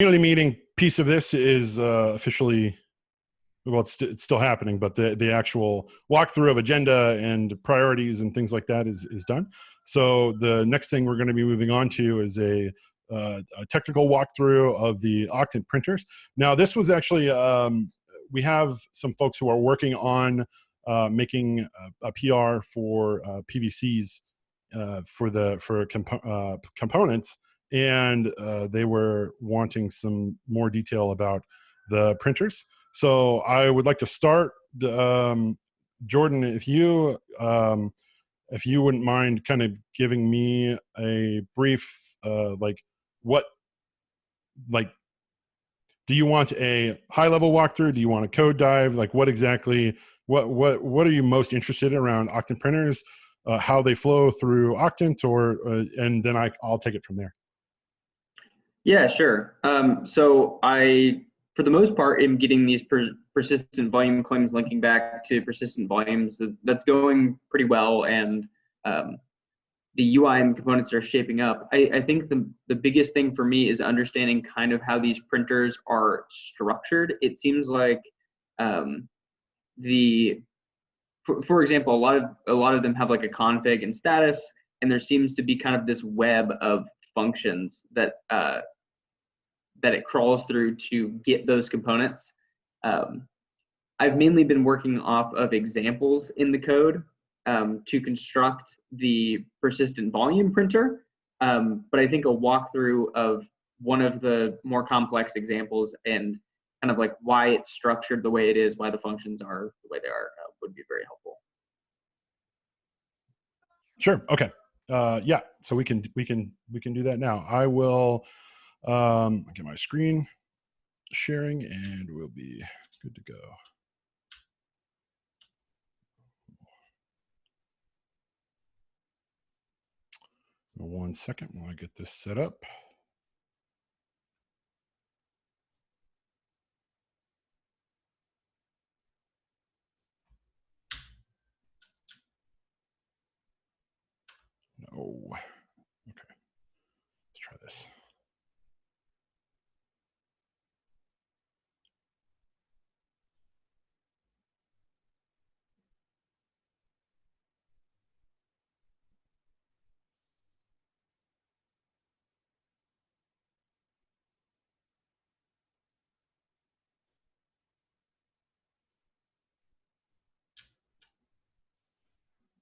community meeting piece of this is officially, well, it's still happening, but the actual walkthrough of agenda and priorities and things like that is done. So the next thing we're going to be moving on to is a technical walkthrough of the Octant printers. Now, this was actually, we have some folks who are working on making a PR for PVCs for components, and they were wanting some more detail about the printers. So I would like to start, Jordan, if you wouldn't mind kind of giving me a brief, do you want a high level walkthrough? Do you want a code dive? Like what exactly, what are you most interested in around Octant printers, how they flow through Octant, and then I'll take it from there. Yeah, sure. So I, for the most part, am getting these persistent volume claims linking back to persistent volumes. That's going pretty well, and the UI and components are shaping up. I think the biggest thing for me is understanding kind of how these printers are structured. It seems like for example, a lot of them have like a config and status, and there seems to be kind of this web of functions that it crawls through to get those components. I've mainly been working off of examples in the code to construct the persistent volume printer, but I think a walkthrough of one of the more complex examples and kind of like why it's structured the way it is, why the functions are the way they are, would be very helpful. Sure. Okay. Yeah. So we can do that now. I will get my screen sharing, and we'll be good to go. One second while I get this set up. No. Okay. Let's try this.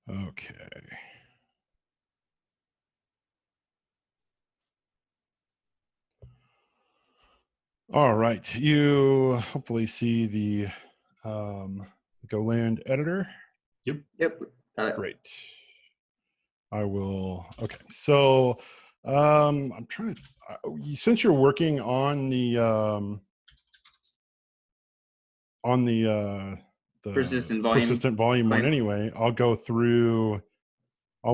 Okay. All right. You hopefully see the GoLand editor. Yep. Got it. Great. I will. Okay. So I'm trying to, since you're working on the persistent volume one anyway, I'll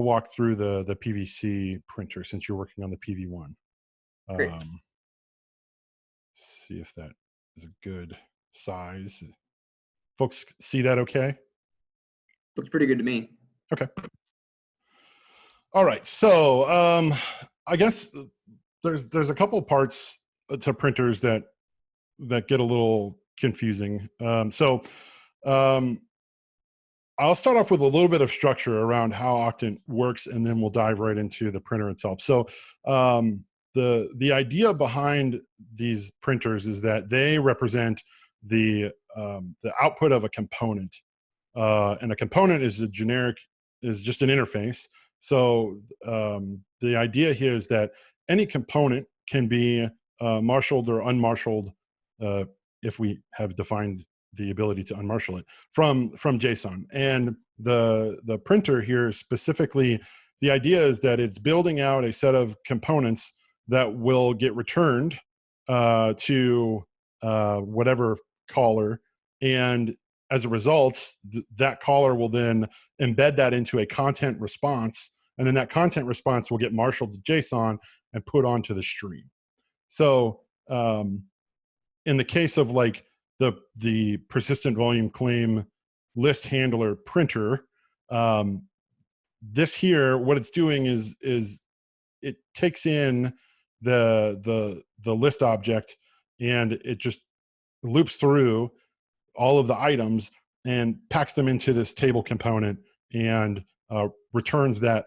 walk through the PVC printer since you're working on the PV1. Great. See if that is a good size. Folks see that okay? Looks pretty good to me. Okay. All right. So I guess there's a couple of parts to printers that get a little confusing. I'll start off with a little bit of structure around how Octant works, and then we'll dive right into the printer itself. So the idea behind these printers is that they represent the output of a component, and a component is just an interface. So the idea here is that any component can be marshaled or unmarshaled if we have defined the ability to unmarshal it from JSON. And the printer here specifically, the idea is that it's building out a set of components that will get returned to whatever caller, and as a result, that caller will then embed that into a content response, and then that content response will get marshaled to JSON and put onto the stream. So in the case of like the persistent volume claim list handler printer, this here, what it's doing is it takes in the the list object, and it just loops through all of the items and packs them into this table component and returns that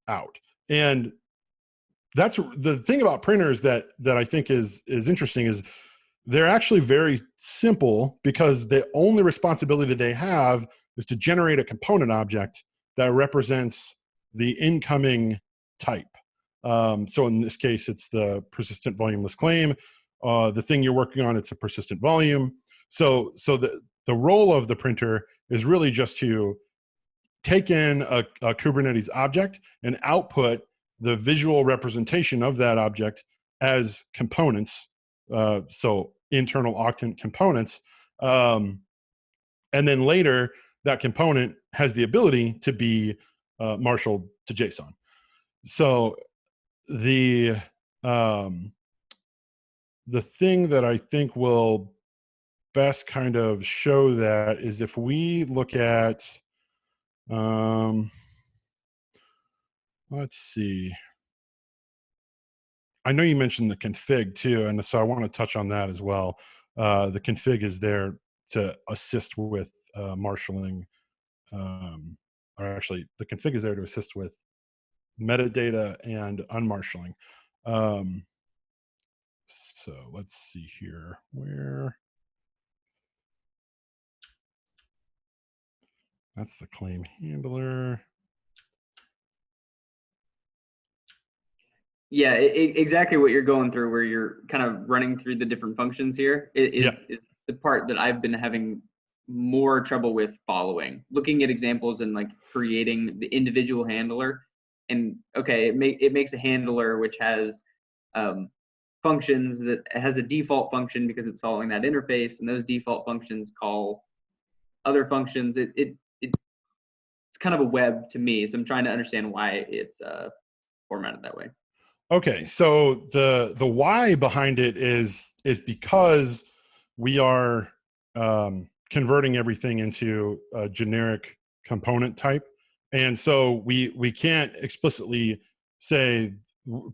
out. And that's the thing about printers that I think is interesting is they're actually very simple, because the only responsibility they have is to generate a component object that represents the incoming type. So in this case, it's the persistent volumeless claim. The thing you're working on, it's a persistent volume. So the role of the printer is really just to take in a Kubernetes object and output the visual representation of that object as components. So internal Octant components. And then later, that component has the ability to be marshaled to JSON. So the thing that I think will best kind of show that is if we look at, let's see. I know you mentioned the config too, and so I want to touch on that as well. The config is there to assist with marshaling, or actually, the config is there to assist with metadata and unmarshaling. So let's see here. Where? That's the claim handler. Yeah, exactly what you're going through, where you're kind of running through the different functions here is the part that I've been having more trouble with following. Looking at examples and like creating the individual handler, and okay, it makes a handler which has functions that has a default function because it's following that interface, and those default functions call other functions. It's kind of a web to me, so I'm trying to understand why it's formatted that way. Okay, so the why behind it is because we are converting everything into a generic component type, and so we can't explicitly say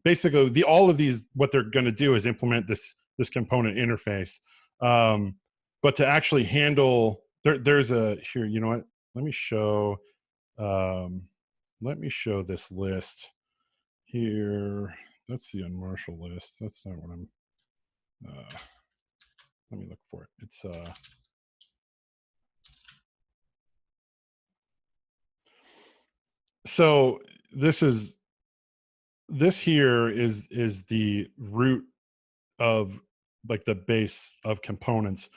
basically all of these, what they're going to do is implement this component interface, but to actually handle there's a here, you know what, let me show this list here. That's the unmarshal list. That's not what I'm, let me look for it. It's, so this here is the root of like the base of components.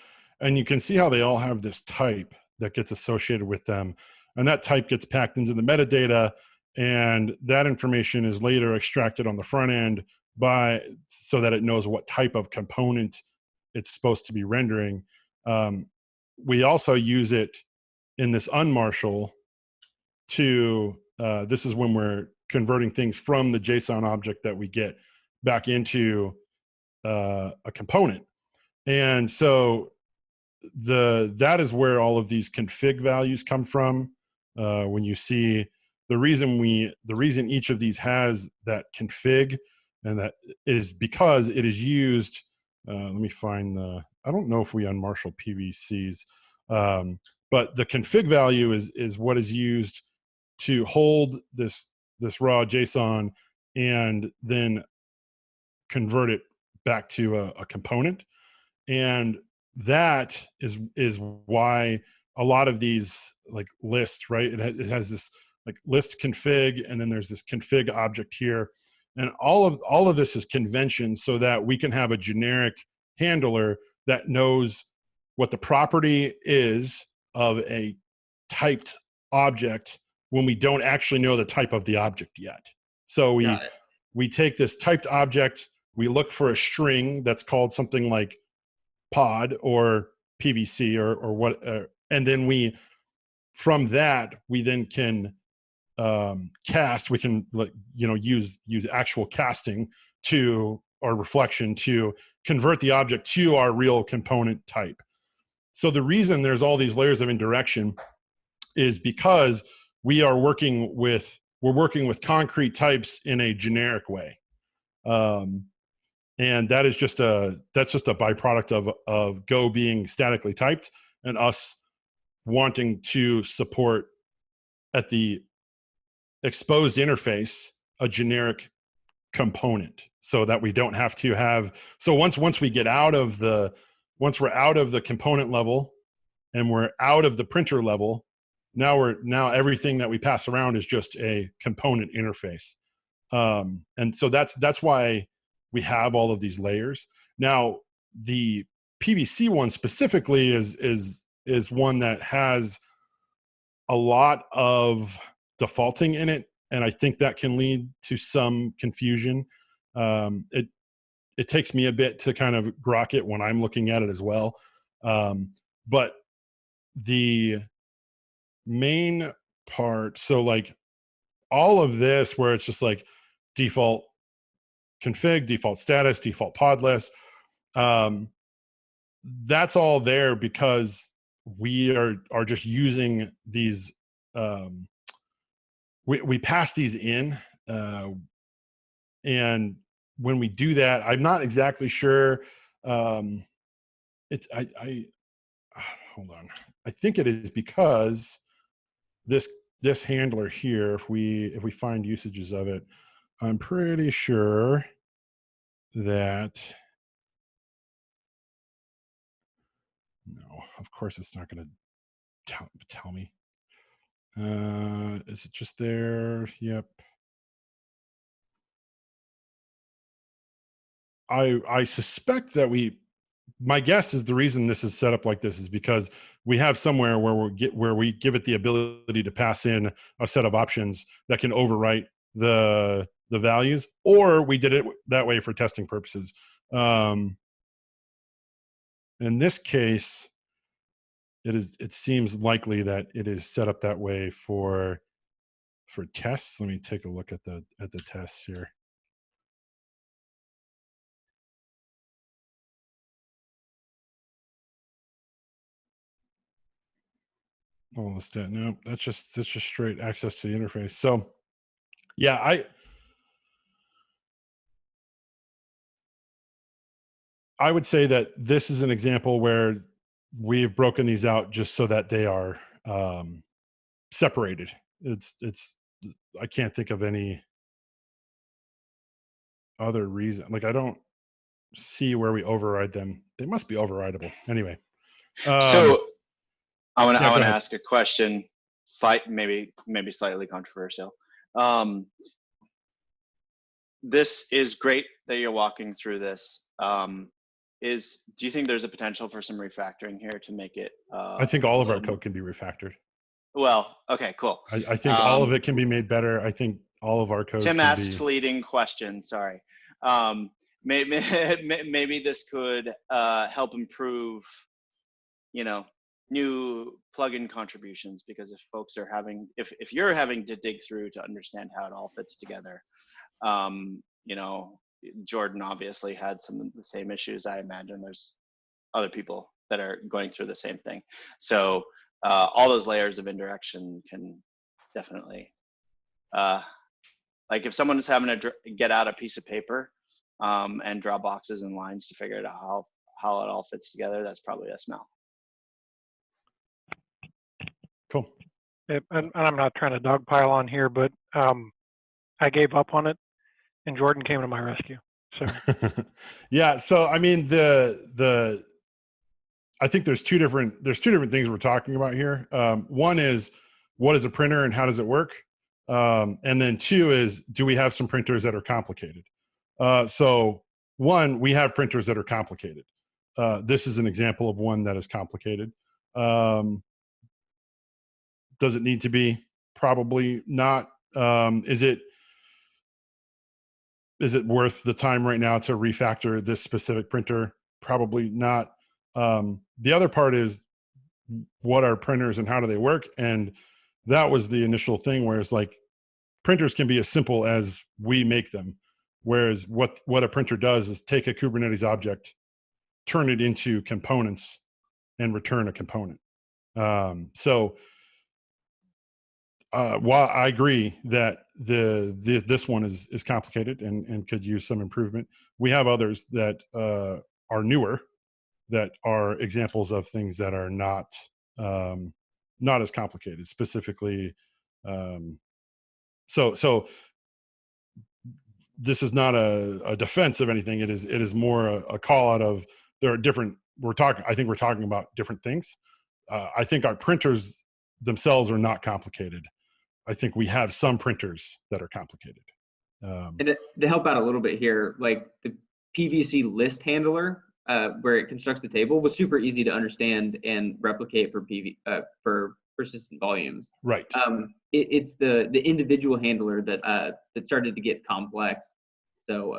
And you can see how they all have this type that gets associated with them. And that type gets packed into the metadata, and that information is later extracted on the front end so that it knows what type of component it's supposed to be rendering. We also use it in this unmarshal to, this is when we're converting things from the JSON object that we get back into a component. And so that is where all of these config values come from. When you see the reason each of these has that config, and that is because it is used, let me find I don't know if we unmarshal PVCs, but the config value is what is used to hold this raw JSON and then convert it back to a component. And that is why a lot of these like lists, right? It has this like list config, and then there's this config object here, and all of this is convention so that we can have a generic handler that knows what the property is of a typed object when we don't actually know the type of the object yet. So we take this typed object, we look for a string that's called something like pod or PVC or what, and then from that we then can cast. We can use actual casting or reflection to convert the object to our real component type. So the reason there's all these layers of indirection is because we're working with concrete types in a generic way. and that's just a byproduct of Go being statically typed and us wanting to support at the exposed interface a generic component, so that we don't have to have. So once we get out of the once we're out of the component level and we're out of the printer level, now everything that we pass around is just a component interface. And so that's why we have all of these layers. Now, the PVC one specifically is one that has a lot of defaulting in it, and I think that can lead to some confusion. It takes me a bit to kind of grok it when I'm looking at it as well. But the main part, so like all of this where it's just like default config, default status, default pod list, um, that's all there because we are just using these. um, we pass these in, uh, and when we do that, I'm not exactly sure. um, it's I hold on, I think it is because this handler here, if we find usages of it, I'm pretty sure that, no, of course it's not going to tell me. Is it just there? Yep. I suspect that my guess is the reason this is set up like this is because we have somewhere where we give it the ability to pass in a set of options that can overwrite the values, or we did it that way for testing purposes. Um, in this case, it seems likely that it is set up that way for tests. Let me take a look at the tests here. All the stat. No, that's just straight access to the interface. So yeah, I would say that this is an example where we've broken these out just so that they are separated. It's I can't think of any other reason. Like, I don't see where we override them. They must be overrideable anyway. So I want Yeah, go to ahead. ask a question, maybe slightly controversial. This is great that you're walking through this. Do you think there's a potential for some refactoring here to make it I think all a of our little code can be refactored. well, okay, cool. I think all of it can be made better. I think all of our code Tim can asks be. leading question, sorry. Maybe, maybe this could help improve, new plugin contributions, because if folks are if you're having to dig through to understand how it all fits together, you know, Jordan obviously had some of the same issues. I imagine there's other people that are going through the same thing. So all those layers of indirection can definitely, like if someone is having to get out a piece of paper and draw boxes and lines to figure out how it all fits together, that's probably a smell. Cool. And I'm not trying to dogpile on here, but I gave up on it, and Jordan came to my rescue. So yeah. So I mean, I think there's two different things we're talking about here. One is, what is a printer and how does it work? And then two is, do we have some printers that are complicated? So one, we have printers that are complicated. This is an example of one that is complicated. Does it need to be? Probably not. Is it worth the time right now to refactor this specific printer? Probably not. The other part is, what are printers and how do they work? And that was the initial thing, where it's like, printers can be as simple as we make them. Whereas what a printer does is take a Kubernetes object, turn it into components, and return a component. So while I agree that this one is complicated and could use some improvement. We have others that are newer, that are examples of things that are not as complicated. Specifically, so this is not a defense of anything. It is more a call out of, there are different. I think we're talking about different things. I think our printers themselves are not complicated. I think we have some printers that are complicated. And to help out a little bit here, like the PVC list handler, where it constructs the table, was super easy to understand and replicate for persistent volumes. Right. It's the individual handler that started to get complex. So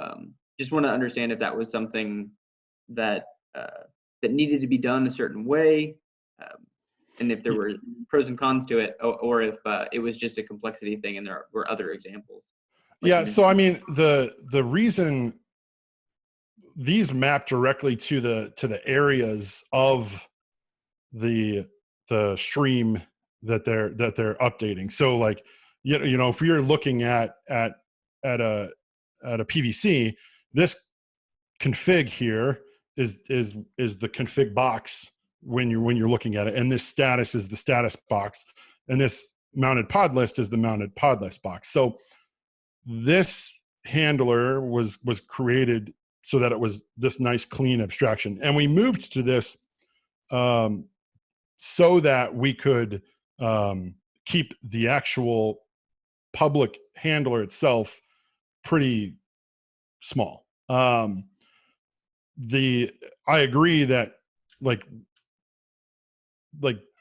just want to understand if that was something that that needed to be done a certain way, and if there were pros and cons to it, or if it was just a complexity thing and there were other examples. Yeah. So I mean, the reason these map directly to the areas of the stream that they're updating. So like, you know, if you're looking at a PVC, this config here is the config box when you're looking at it, and this status is the status box, and this mounted pod list is the mounted pod list box. So this handler was created so that it was this nice clean abstraction, and we moved to this so that we could keep the actual public handler itself pretty small. I agree that like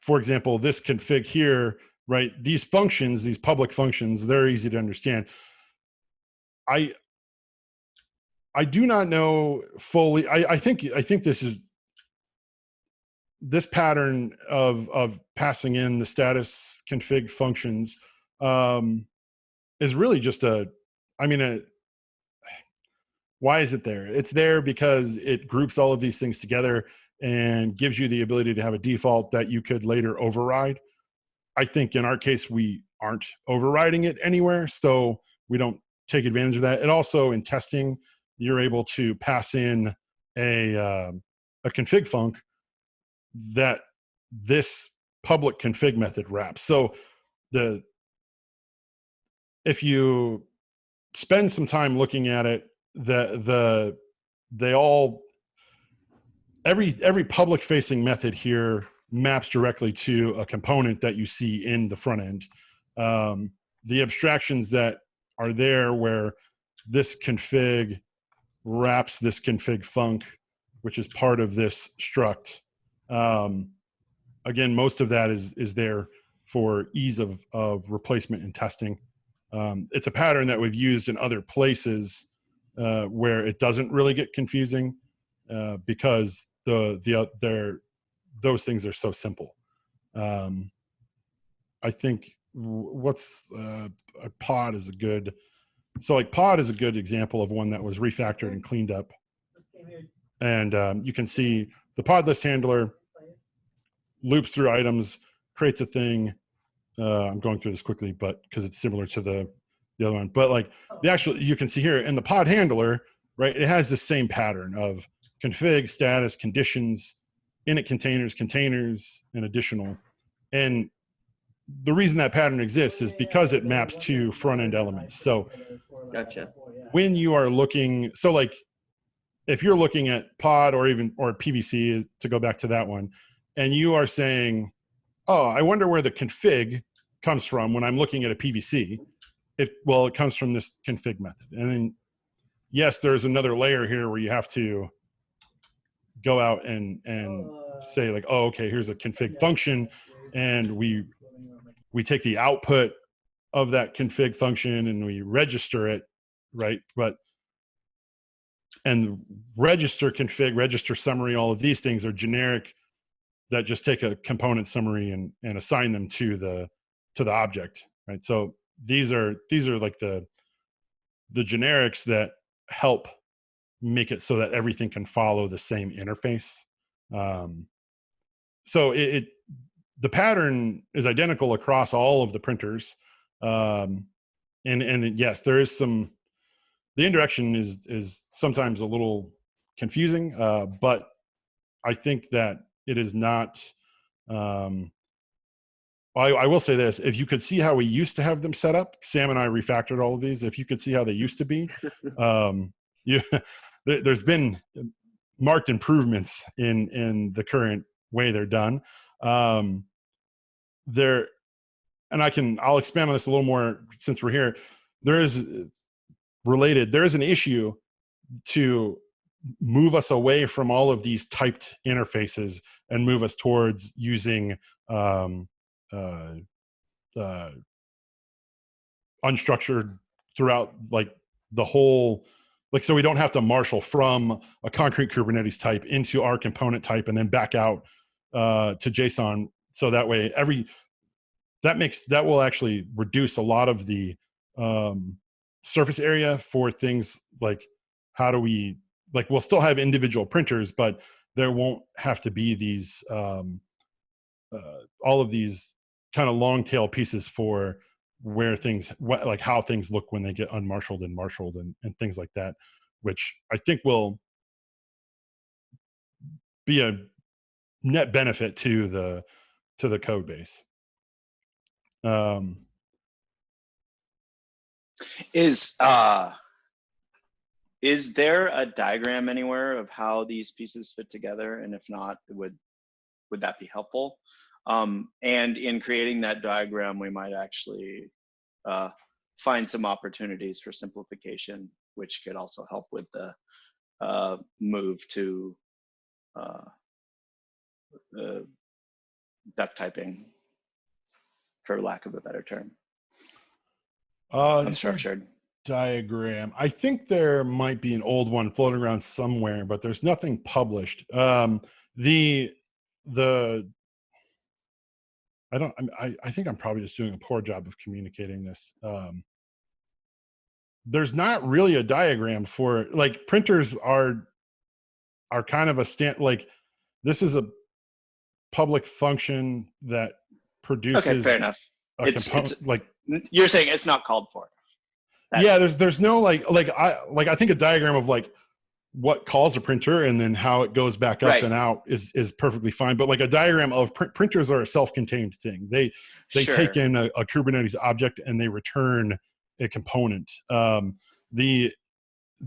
for example, this config here, right? These functions, these public functions, they're easy to understand. I do not know fully. I think this pattern of passing in the status config functions is really just why is it there? It's there because it groups all of these things together and gives you the ability to have a default that you could later override. I think in our case, we aren't overriding it anywhere, so we don't take advantage of that. And also in testing, you're able to pass in a config func that this public config method wraps. So if you spend some time looking at it, every public facing method here maps directly to a component that you see in the front end. The abstractions that are there where this config wraps this config func, which is part of this struct. Again, most of that is there for ease of replacement and testing. It's a pattern that we've used in other places where it doesn't really get confusing because those things are so simple. I think a pod is a good. So like pod is a good example of one that was refactored and cleaned up. And you can see the pod list handler loops through items, creates a thing. I'm going through this quickly, but because it's similar to the other one. But like you can see here in the pod handler, right? It has the same pattern of config, status, conditions, init containers, and additional. And the reason that pattern exists is because it maps to front end elements. So Gotcha. when you are looking, so like if you're looking at pod or PVC, to go back to that one, and you are saying, oh, I wonder where the config comes from when I'm looking at a PVC. It comes from this config method. And then, yes, there's another layer here where you have to go out and say like, oh, okay, here's a config function. And we take the output of that config function and we register it, right? And register config, register summary, all of these things are generic that just take a component summary and assign them to the object, right? So these are like the generics that help make it so that everything can follow the same interface. So the pattern is identical across all of the printers. and yes, there is some, the indirection is sometimes a little confusing, but I think that it is not, I will say this, if you could see how we used to have them set up, Sam and I refactored all of these. If you could see how they used to be, you, there's been marked improvements in the current way they're done. There, and I'll expand on this a little more since we're here. There is an issue to move us away from all of these typed interfaces and move us towards using uh, unstructured throughout, like the whole, like, so we don't have to marshal from a concrete Kubernetes type into our component type and then back out to JSON. So that way that will actually reduce a lot of the surface area for things like, how do we, like, we'll still have individual printers, but there won't have to be these all of these kind of long tail pieces for where things, like how things look when they get unmarshaled and marshaled and things like that, which I think will be a net benefit to the code base. Is there a diagram anywhere of how these pieces fit together? And if not, would that be helpful? And in creating that diagram, we might actually find some opportunities for simplification, which could also help with the move to duck typing, for lack of a better term. Unstructured diagram. I think there might be an old one floating around somewhere, but there's nothing published. I think I'm probably just doing a poor job of communicating this. There's not really a diagram for, like, printers are kind of a like, this is a public function that produces. Okay, fair enough. A component, like, you're saying it's not called for. Yeah, there's no I think a diagram of like what calls a printer and then how it goes back up and out is perfectly fine. But like a diagram of printers are a self-contained thing. They take in a Kubernetes object and they return a component. The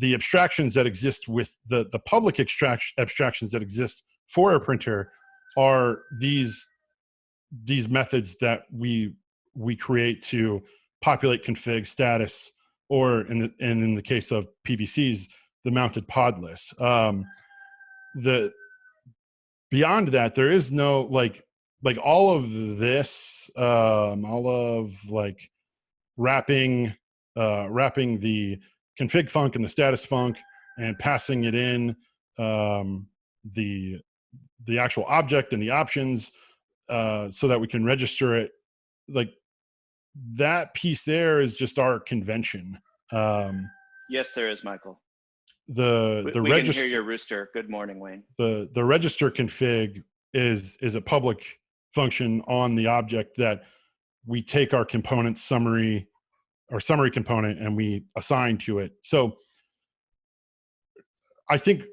abstractions that exist with the public abstractions that exist for a printer are these methods that we create to populate config status, or in the case of PVCs, the mounted pod list. Beyond that, there is no like all of this, all of like wrapping the config func and the status func and passing it in the actual object and the options so that we can register it. Like, that piece there is just our convention. Yes, there is, Michael. We can hear your rooster. Good morning, Wayne. The register config is a public function on the object that we take our component summary component and we assign to it. So I think,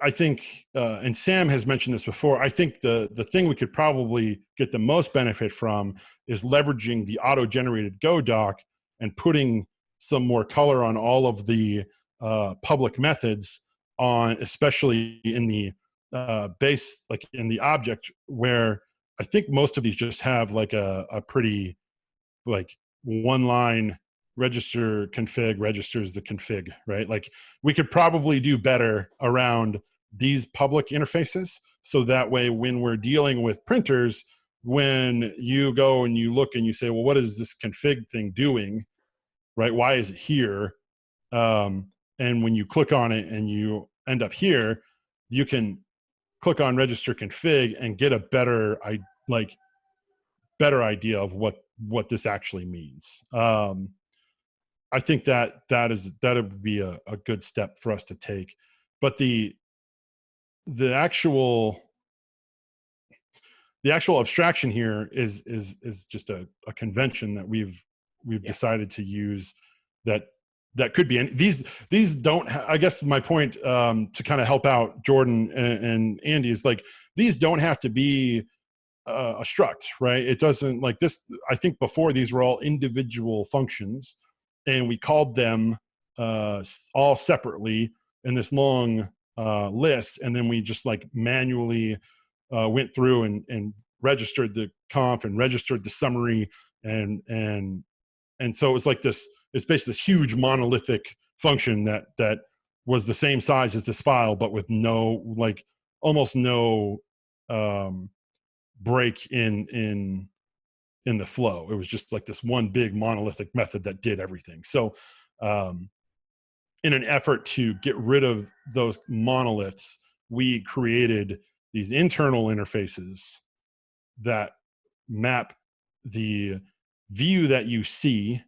and Sam has mentioned this before, I think the thing we could probably get the most benefit from is leveraging the auto-generated Go doc and putting some more color on all of the public methods on, especially in the base, like in the object, where I think most of these just have like a pretty like one line register config registers the config, right? Like, we could probably do better around these public interfaces, so that way when we're dealing with printers, when you go and you look and you say, well, what is this config thing doing, right? Why is it here? And when you click on it and you end up here, you can click on register config and get a better idea of what this actually means. I think that would be a good step for us to take. But the actual abstraction here is just a convention that we've decided to use that that could be. And these don't I guess my point, to kind of help out Jordan and Andy, is like, these don't have to be a struct, right? It doesn't, like this, I think before, these were all individual functions, and we called them all separately in this long list, and then we just like manually went through and registered the conf and registered the summary, and so it was like this, it's basically this huge monolithic function that was the same size as this file, but with no, like, almost no break in the flow. It was just like this one big monolithic method that did everything. So in an effort to get rid of those monoliths, we created these internal interfaces that map the view that you see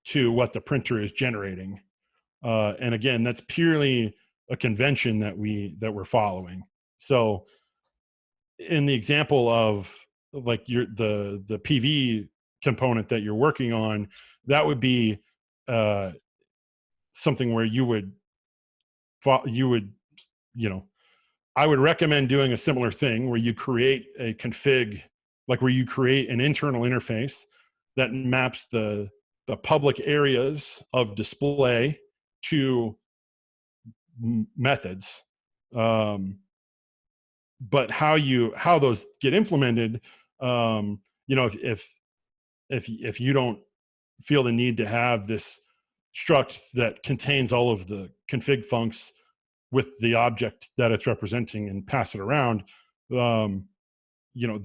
to what the printer is generating. And again, that's purely a convention that we're following. So in the example of like the PV component that you're working on, that would be something where you would, I would recommend doing a similar thing where you create a config, like where you create an internal interface that maps the public areas of display to methods. But how those get implemented, if you don't feel the need to have this struct that contains all of the config funcs with the object that it's representing and pass it around, the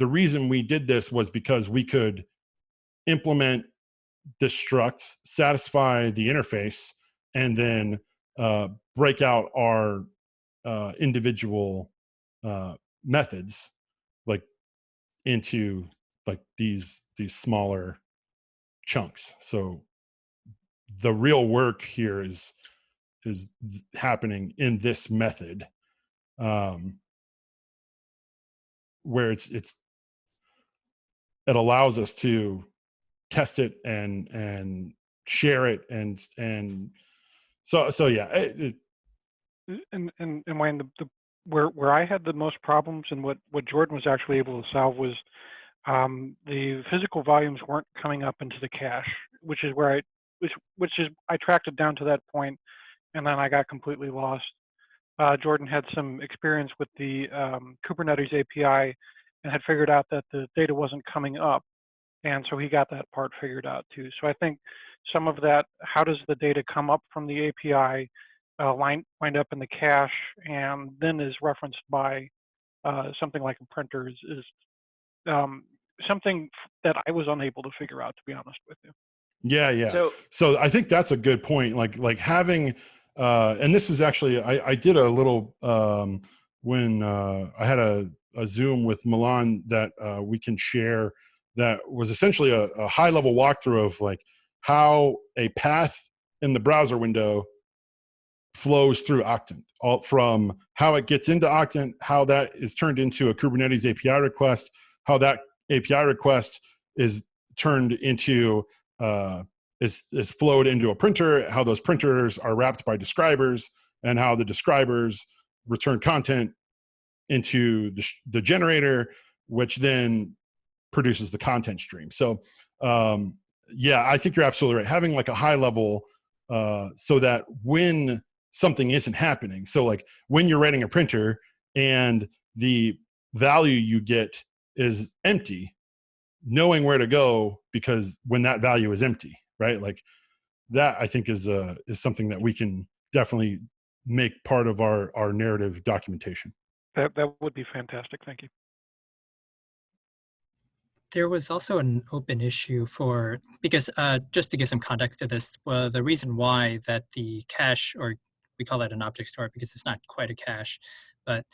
reason we did this was because we could implement this struct, satisfy the interface, and then break out our individual methods like into like these smaller chunks. So the real work here is happening in this method, where it allows us to test it and share it, and so yeah. And Wayne, where I had the most problems, and what Jordan was actually able to solve, was the physical volumes weren't coming up into the cache, which is where I tracked it down to that point, and then I got completely lost. Jordan had some experience with the Kubernetes API and had figured out that the data wasn't coming up, and so he got that part figured out too. So I think some of that, how does the data come up from the API, wind up in the cache, and then is referenced by something like a printer, is something that I was unable to figure out, to be honest with you. Yeah. So I think that's a good point. Like having, and this is actually, I did a little, when I had a Zoom with Milan that we can share, that was essentially a high level walkthrough of like how a path in the browser window flows through Octant, all from how it gets into Octant, how that is turned into a Kubernetes API request, how that API request is turned into is flowed into a printer, how those printers are wrapped by describers, and how the describers return content into the generator, which then produces the content stream. So yeah, I think you're absolutely right. Having like a high level, so that when something isn't happening, so like when you're writing a printer and the value you get is empty, knowing where to go, because when that value is empty, right? Like that, I think is something that we can definitely make part of our narrative documentation. That would be fantastic. Thank you. There was also an open issue because just to give some context to this, the reason why that the cache, or we call it an object store because it's not quite a cache, but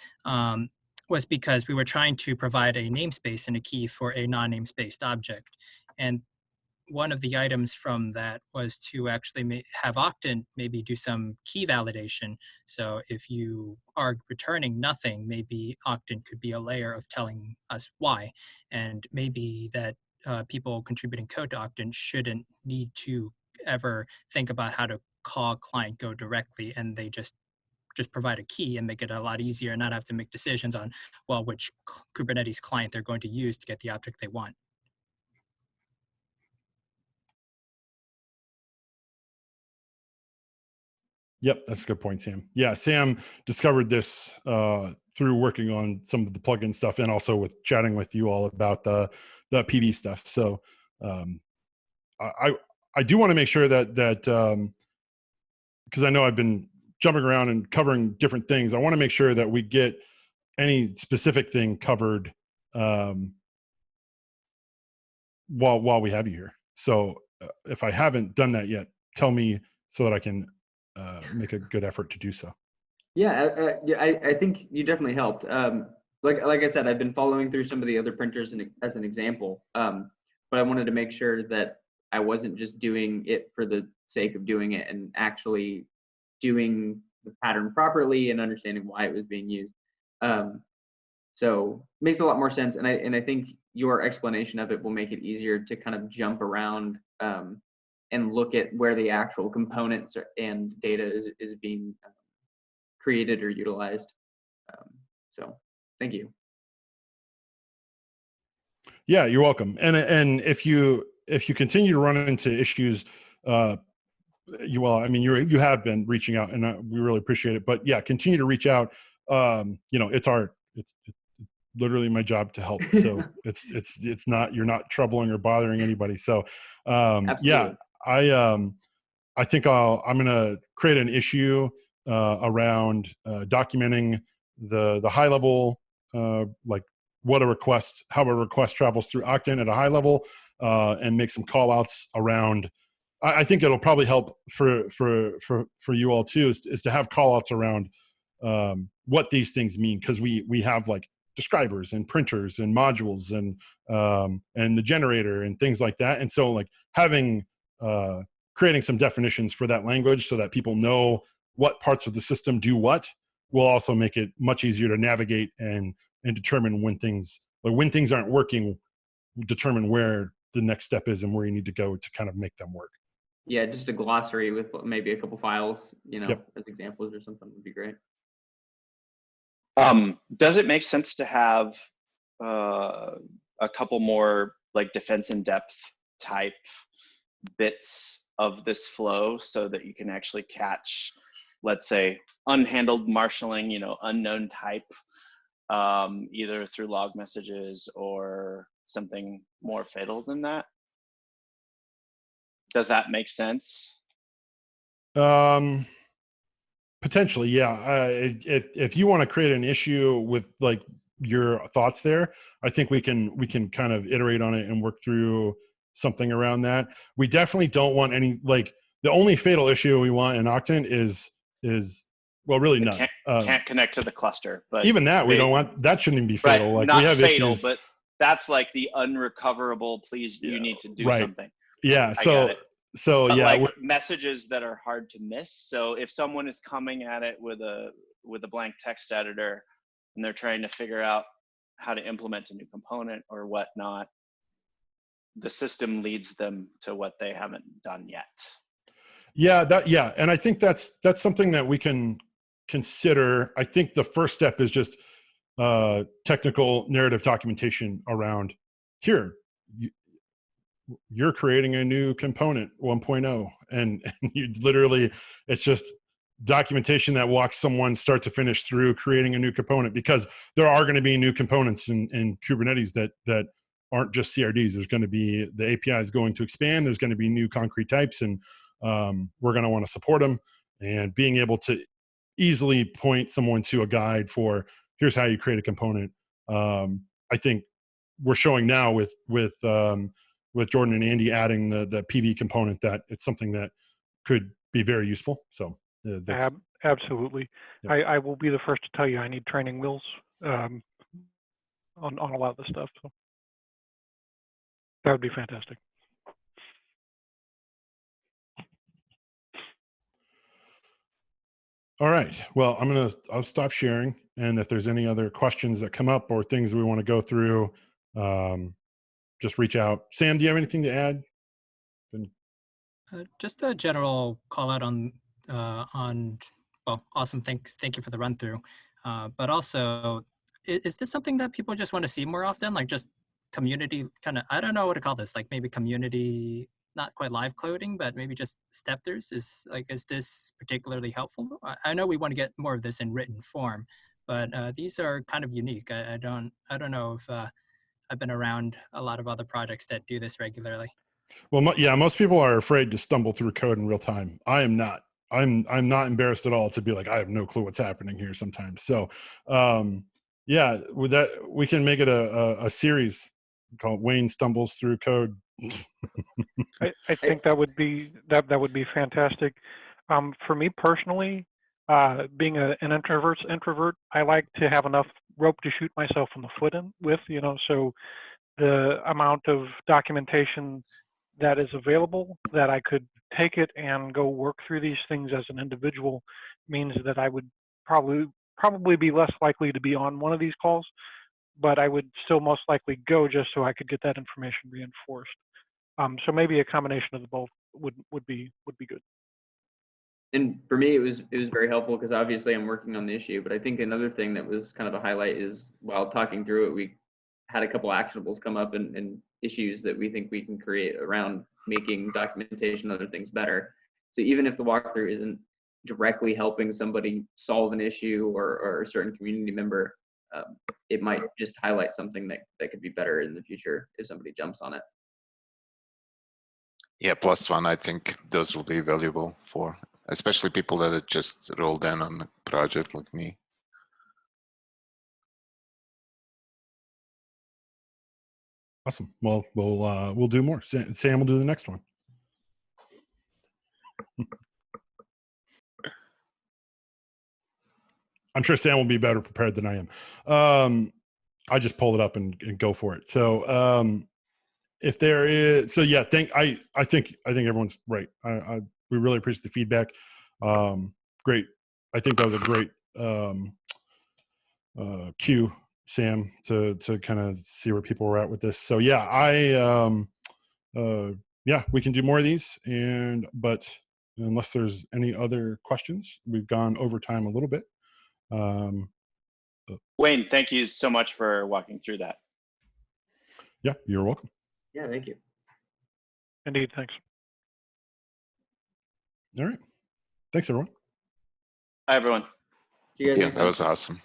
was because we were trying to provide a namespace and a key for a non-namespaced object. And one of the items from that was to actually have Octant maybe do some key validation. So if you are returning nothing, maybe Octant could be a layer of telling us why. And maybe that people contributing code to Octant shouldn't need to ever think about how to call client go directly, and they just provide a key and make it a lot easier and not have to make decisions on, well, which Kubernetes client they're going to use to get the object they want. Yep, that's a good point, Sam. Yeah, Sam discovered this through working on some of the plugin stuff, and also with chatting with you all about the PV stuff. So um, I do want to make sure that because I know I've been jumping around and covering different things. I want to make sure that we get any specific thing covered while we have you here. So if I haven't done that yet, tell me so that I can make a good effort to do so. Yeah, I think you definitely helped. Like I said, I've been following through some of the other printers as an example, but I wanted to make sure that I wasn't just doing it for the sake of doing it, and actually doing the pattern properly and understanding why it was being used. So it makes a lot more sense, and I think your explanation of it will make it easier to kind of jump around and look at where the actual components and data is being created or utilized. So thank you. Yeah, you're welcome. And if you continue to run into issues, I mean, you have been reaching out, and we really appreciate it. But yeah, continue to reach out. It's literally my job to help. So it's not, you're not troubling or bothering anybody. So yeah, I think I'm going to create an issue around documenting the high level, like how a request travels through Octant at a high level, and make some call outs around. I think it'll probably help for you all too, is to have call outs around what these things mean. Cause we have like describers and printers and modules and the generator and things like that. And so like having, creating some definitions for that language so that people know what parts of the system do what will also make it much easier to navigate and determine when things aren't working, determine where the next step is and where you need to go to kind of make them work. Yeah, just a glossary with maybe a couple files, Yep. as examples or something would be great. Does it make sense to have a couple more like defense in depth type bits of this flow so that you can actually catch, let's say, unhandled marshaling, unknown type, either through log messages or something more fatal than that? Does that make sense? Potentially, yeah. If you want to create an issue with like your thoughts there, I think we can kind of iterate on it and work through something around that. We definitely don't want any, like, the only fatal issue we want in Octant is well, really none. Can't connect to the cluster, but even that we don't want. That shouldn't even be fatal. Right, like not we have fatal, issues, but that's like the unrecoverable. Please, Yeah, you need to do right. something. Yeah. I got it. But yeah, like messages that are hard to miss. So if someone is coming at it with a blank text editor and they're trying to figure out how to implement a new component or whatnot, the system leads them to what they haven't done yet. Yeah, and I think that's something that we can consider. I think the first step is just technical narrative documentation around here. You're creating a new component 1.0, and you literally, it's just documentation that walks someone start to finish through creating a new component, because there are going to be new components in Kubernetes that aren't just CRDs. There's going to be, the API is going to expand. There's going to be new concrete types, and we're going to want to support them. And being able to easily point someone to a guide for here's how you create a component. I think we're showing now with Jordan and Andy adding the PV component that it's something that could be very useful. So absolutely. Yeah. I will be the first to tell you I need training wheels on a lot of this stuff. So that would be fantastic. All right. Well, I'll stop sharing. And if there's any other questions that come up or things we want to go through, just reach out. Sam, do you have anything to add? Just a general call out well, awesome. Thank you for the run through. But also, is this something that people just want to see more often? Like just community kind of, I don't know what to call this, like maybe community, not quite live coding, but maybe just step-throughs is this particularly helpful? I know we want to get more of this in written form, but these are kind of unique. I don't know if I've been around a lot of other projects that do this regularly. Well, yeah, most people are afraid to stumble through code in real time. I am not. I'm not embarrassed at all to be like, I have no clue what's happening here sometimes. So, yeah, with that, we can make it a series called Wayne Stumbles Through Code. I think that would be fantastic. For me personally, being an introvert, I like to have enough rope to shoot myself in the foot with, so the amount of documentation that is available that I could take it and go work through these things as an individual means that I would probably be less likely to be on one of these calls, but I would still most likely go just so I could get that information reinforced. So maybe a combination of the both would be good. And for me, it was very helpful because obviously I'm working on the issue. But I think another thing that was kind of a highlight is while talking through it, we had a couple actionables come up and issues that we think we can create around making documentation and other things better. So even if the walkthrough isn't directly helping somebody solve an issue or a certain community member, it might just highlight something that could be better in the future if somebody jumps on it. Yeah, +1, I think those will be valuable for especially people that have just rolled in on a project like me. Awesome. Well, we'll do more. Sam will do the next one. I'm sure Sam will be better prepared than I am. I just pull it up and go for it. So if there is, so yeah, I think everyone's right. We really appreciate the feedback. Great. I think that was a great cue, Sam, to kind of see where people were at with this. So yeah, yeah, we can do more of these, but unless there's any other questions, we've gone over time a little bit. Wayne, thank you so much for walking through that. Yeah, you're welcome. Yeah, thank you. Indeed, thanks. All right. Thanks, everyone. Hi, everyone. See you guys Yeah, next that time. was awesome.